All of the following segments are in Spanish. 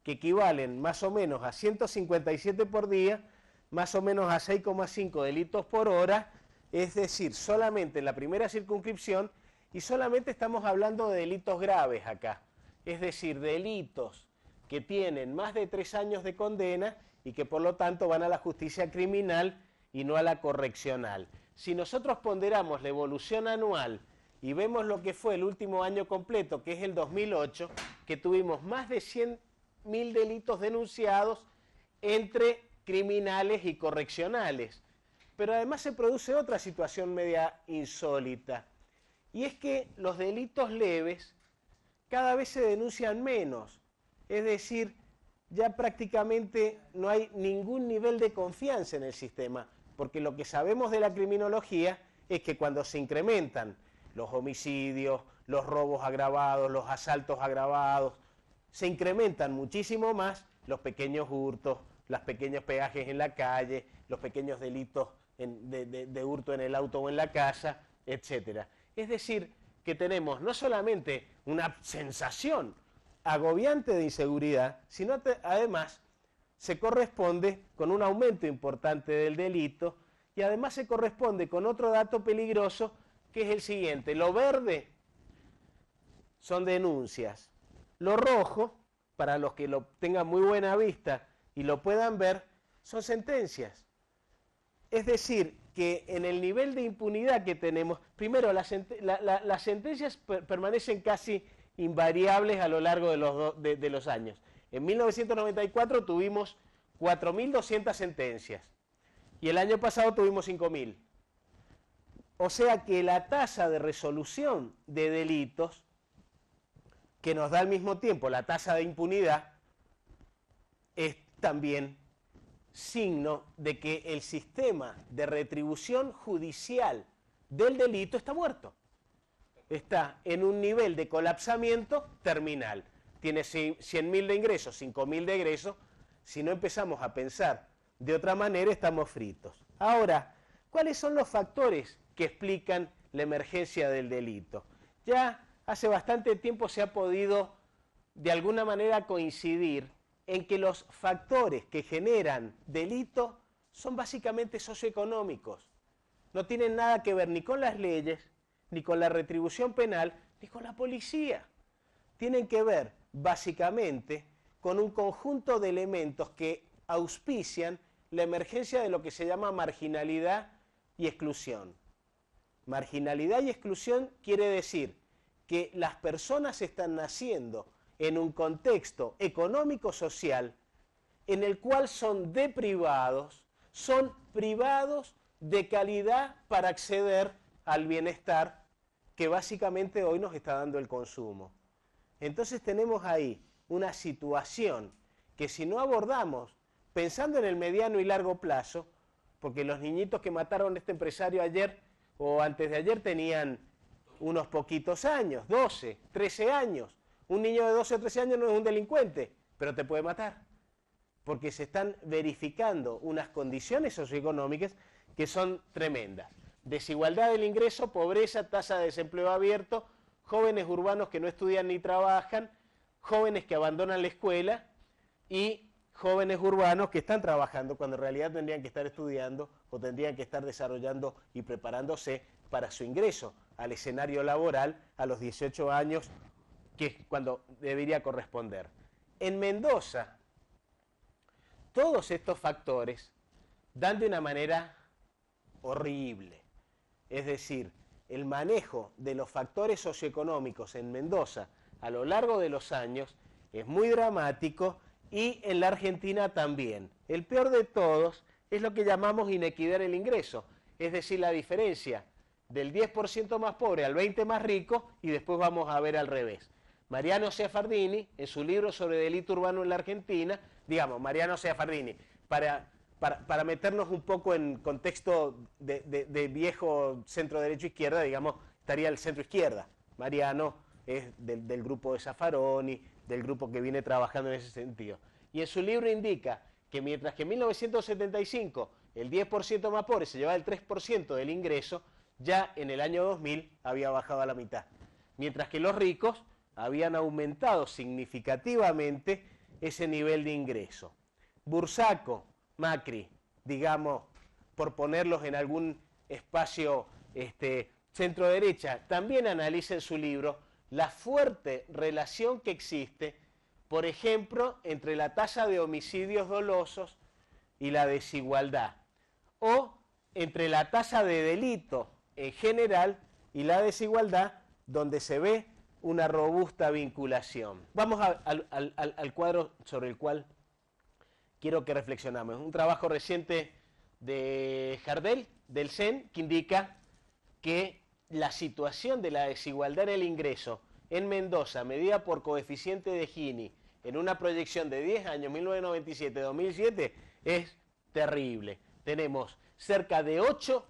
que equivalen más o menos a 157 por día, más o menos a 6,5 delitos por hora, es decir, solamente en la primera circunscripción, y solamente estamos hablando de delitos graves acá, es decir, delitos que tienen más de 3 años de condena y que por lo tanto van a la justicia criminal y no a la correccional. Si nosotros ponderamos la evolución anual y vemos lo que fue el último año completo, que es el 2008, que tuvimos más de 100.000 delitos denunciados entre criminales y correccionales. Pero además se produce otra situación media insólita, y es que los delitos leves cada vez se denuncian menos, es decir, ya prácticamente no hay ningún nivel de confianza en el sistema, porque lo que sabemos de la criminología es que cuando se incrementan los homicidios, los robos agravados, los asaltos agravados, se incrementan muchísimo más los pequeños hurtos, los pequeños peajes en la calle, los pequeños delitos de hurto en el auto o en la casa, etc. Es decir, que tenemos no solamente una sensación agobiante de inseguridad, sino además se corresponde con un aumento importante del delito y además se corresponde con otro dato peligroso que es el siguiente: lo verde son denuncias, lo rojo, para los que lo tengan muy buena vista y lo puedan ver, son sentencias. Es decir, que en el nivel de impunidad que tenemos, primero las sentencias permanecen casi invariables a lo largo de los años. En 1994 tuvimos 4.200 sentencias y el año pasado tuvimos 5.000. O sea que la tasa de resolución de delitos, que nos da al mismo tiempo la tasa de impunidad, es también signo de que el sistema de retribución judicial del delito está muerto. Está en un nivel de colapsamiento terminal. Tiene 100.000 de ingresos, 5.000 de egresos. Si no empezamos a pensar de otra manera, estamos fritos. Ahora, ¿cuáles son los factores que explican la emergencia del delito? Ya hace bastante tiempo se ha podido de alguna manera coincidir en que los factores que generan delito son básicamente socioeconómicos. No tienen nada que ver ni con las leyes, ni con la retribución penal, ni con la policía. Tienen que ver básicamente con un conjunto de elementos que auspician la emergencia de lo que se llama marginalidad y exclusión. Marginalidad y exclusión quiere decir que las personas están naciendo en un contexto económico-social en el cual son deprivados, son privados de calidad para acceder al bienestar que básicamente hoy nos está dando el consumo. Entonces tenemos ahí una situación que si no abordamos pensando en el mediano y largo plazo, porque los niñitos que mataron a este empresario ayer o antes de ayer tenían unos poquitos años, 12, 13 años. Un niño de 12 o 13 años no es un delincuente, pero te puede matar, porque se están verificando unas condiciones socioeconómicas que son tremendas. Desigualdad del ingreso, pobreza, tasa de desempleo abierto, jóvenes urbanos que no estudian ni trabajan, jóvenes que abandonan la escuela y jóvenes urbanos que están trabajando cuando en realidad tendrían que estar estudiando o tendrían que estar desarrollando y preparándose para su ingreso al escenario laboral a los 18 años, que es cuando debería corresponder. En Mendoza, todos estos factores dan de una manera horrible. Es decir, el manejo de los factores socioeconómicos en Mendoza a lo largo de los años es muy dramático y en la Argentina también. El peor de todos es lo que llamamos inequidad en el ingreso, es decir, la diferencia del 10% más pobre al 20% más rico y después vamos a ver al revés. Mariano Seafardini, en su libro sobre delito urbano en la Argentina, digamos, Mariano Seafardini, para meternos un poco en contexto de viejo centro derecho-izquierda, digamos, estaría el centro-izquierda. Mariano es del grupo de Zaffaroni, del grupo que viene trabajando en ese sentido. Y en su libro indica que mientras que en 1975 el 10% más pobre se llevaba el 3% del ingreso, ya en el año 2000 había bajado a la mitad. Mientras que los ricos habían aumentado significativamente ese nivel de ingreso. Bursaco, Macri, digamos, por ponerlos en algún espacio centro derecha, también analiza en su libro la fuerte relación que existe, por ejemplo, entre la tasa de homicidios dolosos y la desigualdad, o entre la tasa de delito en general y la desigualdad, donde se ve una robusta vinculación. Vamos al cuadro sobre el cual quiero que reflexionamos. Un trabajo reciente de Jardel, del CEN, que indica que la situación de la desigualdad en el ingreso en Mendoza, medida por coeficiente de Gini, en una proyección de 10 años, 1997-2007, es terrible. Tenemos cerca de 8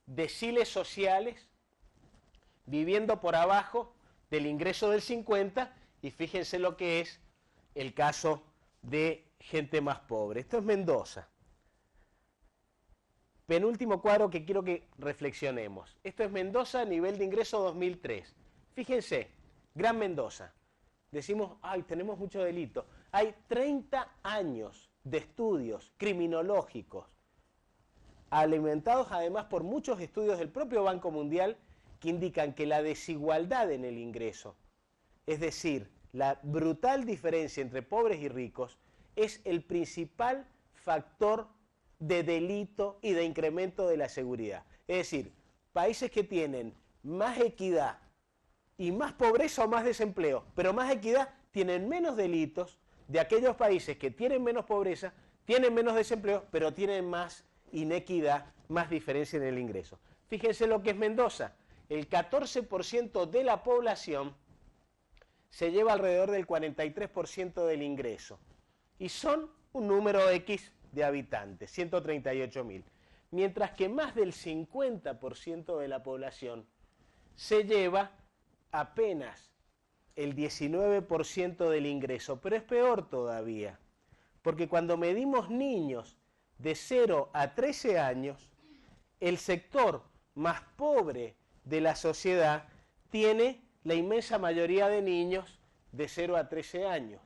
deciles sociales viviendo por abajo del ingreso del 50, y fíjense lo que es el caso de gente más pobre. Esto es Mendoza. Penúltimo cuadro que quiero que reflexionemos. Esto es Mendoza, nivel de ingreso 2003. Fíjense, Gran Mendoza. Decimos, ay, tenemos mucho delito. Hay 30 años de estudios criminológicos, alimentados además por muchos estudios del propio Banco Mundial, que indican que la desigualdad en el ingreso, es decir, la brutal diferencia entre pobres y ricos, es el principal factor de delito y de incremento de la seguridad. Es decir, países que tienen más equidad y más pobreza o más desempleo, pero más equidad, tienen menos delitos de aquellos países que tienen menos pobreza, tienen menos desempleo, pero tienen más inequidad, más diferencia en el ingreso. Fíjense lo que es Mendoza. El 14% de la población se lleva alrededor del 43% del ingreso. Y son un número X de habitantes, 138.000. Mientras que más del 50% de la población se lleva apenas el 19% del ingreso. Pero es peor todavía, porque cuando medimos niños de 0 a 13 años, el sector más pobre de la sociedad tiene la inmensa mayoría de niños de 0 a 13 años.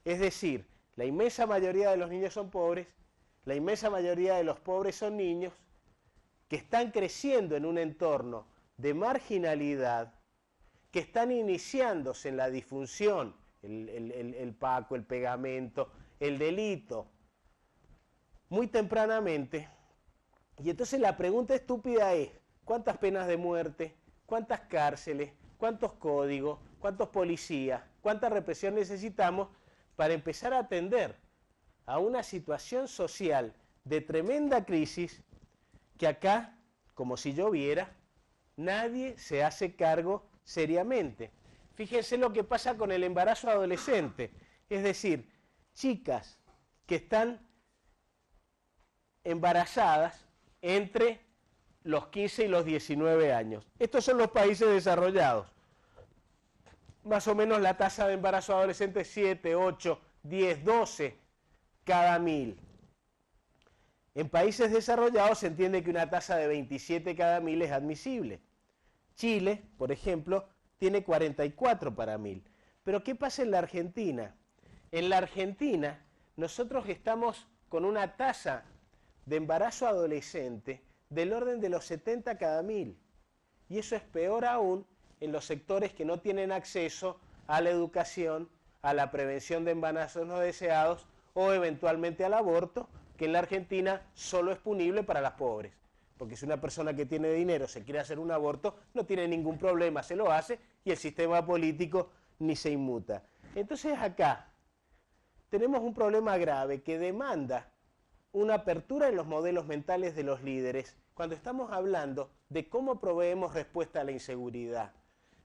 Es decir, la inmensa mayoría de los niños son pobres, la inmensa mayoría de los pobres son niños que están creciendo en un entorno de marginalidad, que están iniciándose en la disfunción, el paco, el pegamento, el delito, muy tempranamente. Y entonces la pregunta estúpida es, ¿cuántas penas de muerte, cuántas cárceles, cuántos códigos, cuántos policías, cuánta represión necesitamos para empezar a atender a una situación social de tremenda crisis que acá, como si lloviera, nadie se hace cargo seriamente? Fíjense lo que pasa con el embarazo adolescente, es decir, chicas que están embarazadas entre los 15 y los 19 años. Estos son los países desarrollados. Más o menos la tasa de embarazo adolescente es 7, 8, 10, 12 cada 1000. En países desarrollados se entiende que una tasa de 27 cada 1000 es admisible. Chile, por ejemplo, tiene 44 para 1000. Pero ¿qué pasa en la Argentina? En la Argentina nosotros estamos con una tasa de embarazo adolescente del orden de los 70 cada 1000. Y eso es peor aún en los sectores que no tienen acceso a la educación, a la prevención de embarazos no deseados o eventualmente al aborto, que en la Argentina solo es punible para las pobres. Porque si una persona que tiene dinero se quiere hacer un aborto, no tiene ningún problema, se lo hace y el sistema político ni se inmuta. Entonces acá tenemos un problema grave que demanda una apertura en los modelos mentales de los líderes cuando estamos hablando de cómo proveemos respuesta a la inseguridad.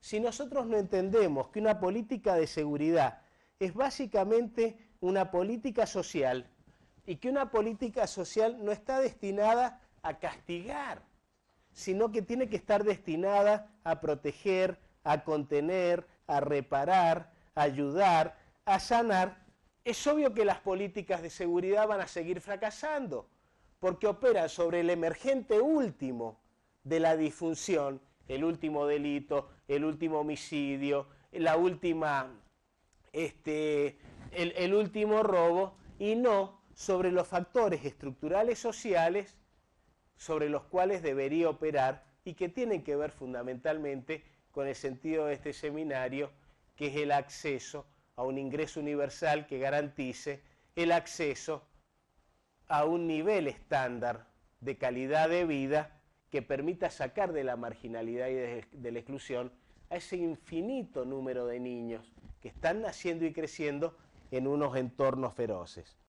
Si nosotros no entendemos que una política de seguridad es básicamente una política social y que una política social no está destinada a castigar, sino que tiene que estar destinada a proteger, a contener, a reparar, a ayudar, a sanar, es obvio que las políticas de seguridad van a seguir fracasando, porque operan sobre el emergente último de la disfunción, el último delito, el último homicidio, la última el último robo, y no sobre los factores estructurales sociales sobre los cuales debería operar y que tienen que ver fundamentalmente con el sentido de este seminario, que es el acceso a un ingreso universal que garantice el acceso a un nivel estándar de calidad de vida que permita sacar de la marginalidad y de la exclusión a ese infinito número de niños que están naciendo y creciendo en unos entornos feroces.